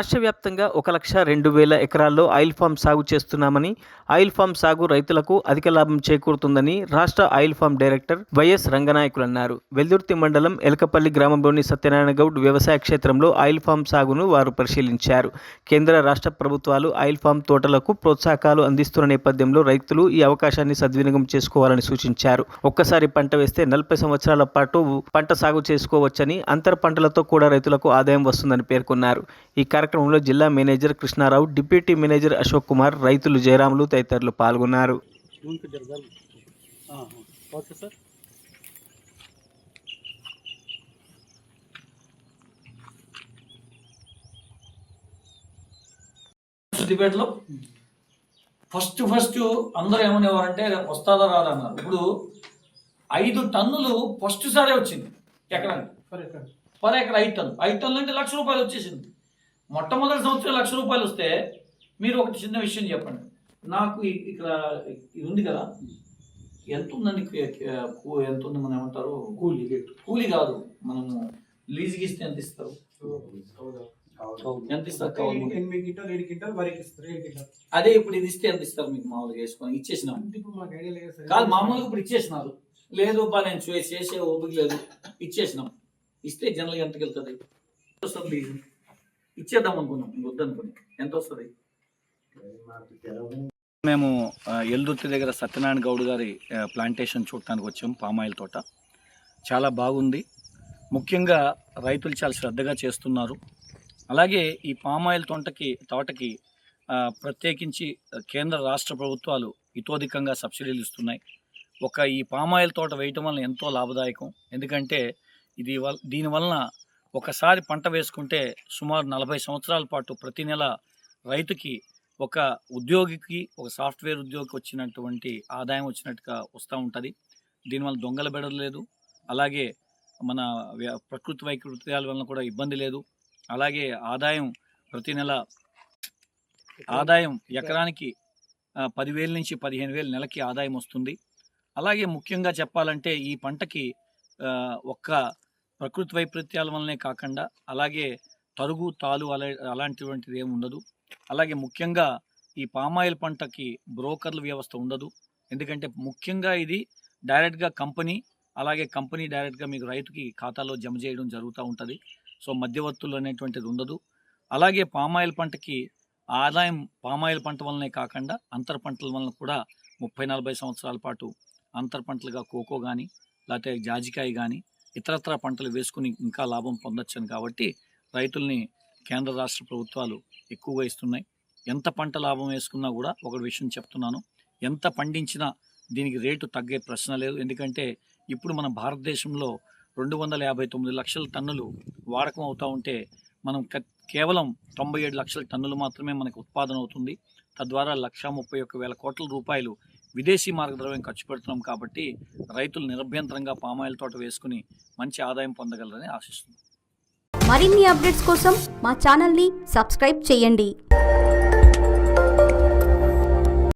రాష్ట్ర వ్యాప్తంగా 1,02,000 ఎకరాల్లో ఆయిల్ ఫామ్ సాగు చేస్తున్నామని, ఆయిల్ ఫామ్ సాగు రైతులకు అధిక లాభం చేకూరుతుందని రాష్ట్ర oil palm director YS Ranganayakulu అన్నారు. వెల్దుర్తి మండలం ఎలకపల్లి గ్రామంలోని సత్యనారాయణ గౌడ్ వ్యవసాయ క్షేత్రంలో ఆయిల్ ఫామ్ సాగును వారు పరిశీలించారు. కేంద్ర రాష్ట్ర ప్రభుత్వాలు ఆయిల్ ఫామ్ తోటలకు ప్రోత్సాహకాలు అందిస్తున్న నేపథ్యంలో రైతులు ఈ అవకాశాన్ని సద్వినియోగం చేసుకోవాలని సూచించారు. ఒక్కసారి పంట వేస్తే 40 సంవత్సరాల పాటు పంట సాగు చేసుకోవచ్చని, అంతర పంటలతో కూడా రైతులకు ఆదాయం వస్తుందని పేర్కొన్నారు. ఈ కార్యక్రమంలో జిల్లా manager Krishnarao, deputy manager Ashok Kumar, రైతులు జయరాములు తదితరులు పాల్గొన్నారు. డిబేట్లో ఫస్ట్ అందరూ ఏమనేవారంటే వస్తాదా రాదా అన్నారు. ఇప్పుడు 5 టన్నులు ఫస్ట్ సారే వచ్చింది ఎకరానికి, పర్ ఎకర 5 టన్నులు. 5 టన్నులు అంటే ₹1,00,000 వచ్చేసింది. మొట్టమొదటి సంవత్సరం ₹1,00,000 వస్తే మీరు ఒకటి చిన్న విషయం చెప్పండి. నాకు ఇక్కడ ఇది ఉంది కదా, ఎంత ఉందండి? ఎంత ఉంది? మనం ఏమంటారు, కూలీ కాదు, మనము లీజుకి ఇస్తే ఎంత ఇస్తారు? ఎంత ఇస్తారు? 8 క్వింటాల్ 7 క్వింటాల్ వరకు ఇస్తారు. అదే ఇప్పుడు ఇది ఇస్తే ఎంత ఇస్తారు మీకు? మామూలుగా వేసుకొని ఇచ్చేసినాం కాదు, మామూలుగా ఇప్పుడు ఇచ్చేసినారు. లేదు బా నేను చేసే ఓపిక లేదు, ఇచ్చేసినాం. ఇస్తే జనరల్గా ఎంతకి వెళ్తుంది? వస్తుంది ఇచ్చేద్దాం అనుకున్నాం, వద్దనుకుని ఎంత వస్తుంది? మేము ఎల్దుర్తి దగ్గర సత్యనారాయణ గౌడ్ గారి ప్లాంటేషన్ చూడటానికి వచ్చాము. పామాయిల్ తోట చాలా బాగుంది. ముఖ్యంగా రైతులు చాలా శ్రద్ధగా చేస్తున్నారు. అలాగే ఈ పామాయిల్ తోటకి ప్రత్యేకించి కేంద్ర రాష్ట్ర ప్రభుత్వాలు ఇతోధికంగా సబ్సిడీలు ఇస్తున్నాయి. ఈ పామాయిల్ తోట వేయటం వల్ల ఎంతో లాభదాయకం. ఎందుకంటే దీనివలన ఒకసారి పంట వేసుకుంటే సుమారు 40 సంవత్సరాల పాటు ప్రతి నెల రైతుకి, ఒక ఉద్యోగికి, ఒక సాఫ్ట్వేర్ ఉద్యోగికి వచ్చినటువంటి ఆదాయం వచ్చినట్టుగా వస్తూ ఉంటుంది. దీనివల్ల దొంగల బెడలు లేదు, అలాగే మన ప్రకృతి వైకృత్యాల వలన కూడా ఇబ్బంది లేదు. అలాగే ఆదాయం ప్రతి నెల ఎకరానికి 10,000 నుంచి 15,000 నెలకి ఆదాయం వస్తుంది. అలాగే ముఖ్యంగా చెప్పాలంటే ఈ పంటకి ఒక్క ప్రకృతి వైపరీత్యాల వల్లనే కాకుండా అలాగే తరుగు తాలు అలాంటివంటిది ఏమి ఉండదు. అలాగే ముఖ్యంగా ఈ పామాయిల్ పంటకి బ్రోకర్ల వ్యవస్థ ఉండదు. ఎందుకంటే ముఖ్యంగా ఇది డైరెక్ట్గా కంపెనీ డైరెక్ట్గా మీకు రైతుకి ఖాతాలో జమ చేయడం జరుగుతూ ఉంటుంది. సో మధ్యవర్తులు అనేటువంటిది ఉండదు. అలాగే పామాయిల్ పంటకి ఆదాయం పామాయిల్ పంట వల్లనే కాకుండా అంతర పంటల వలన కూడా 30-40 సంవత్సరాల పాటు అంతర పంటలుగా కోకో కానీ, లేకపోతే జాజికాయ కానీ, ఇతరత్ర పంటలు వేసుకుని ఇంకా లాభం పొందొచ్చని కాబట్టి రైతుల్ని కేంద్ర రాష్ట్ర ప్రభుత్వాలు ఎక్కువగా ఇస్తున్నాయి. ఎంత పంట లాభం వేసుకున్నా కూడా ఒక విషయం చెప్తున్నాను, ఎంత పండించినా దీనికి రేటు తగ్గే ప్రశ్న లేదు. ఎందుకంటే ఇప్పుడు మన భారతదేశంలో 259 లక్షల టన్నులు వాడకం అవుతూ ఉంటే మనం కేవలం 97 లక్షల టన్నులు మాత్రమే మనకు ఉత్పాదన అవుతుంది. తద్వారా 1,31,000 కోట్ల రూపాయలు విదేశీ మార్గద్రవ్యం ఖర్చు పెడుతున్నాం. కాబట్టి రైతులు నిరభ్యంతరంగా పామాయిల్ తోట వేసుకుని మంచి ఆదాయం పొందగలరని ఆశిస్తున్నాం. మరిన్ని అప్డేట్స్ కోసం మా ఛానల్ని సబ్స్క్రైబ్ చేయండి.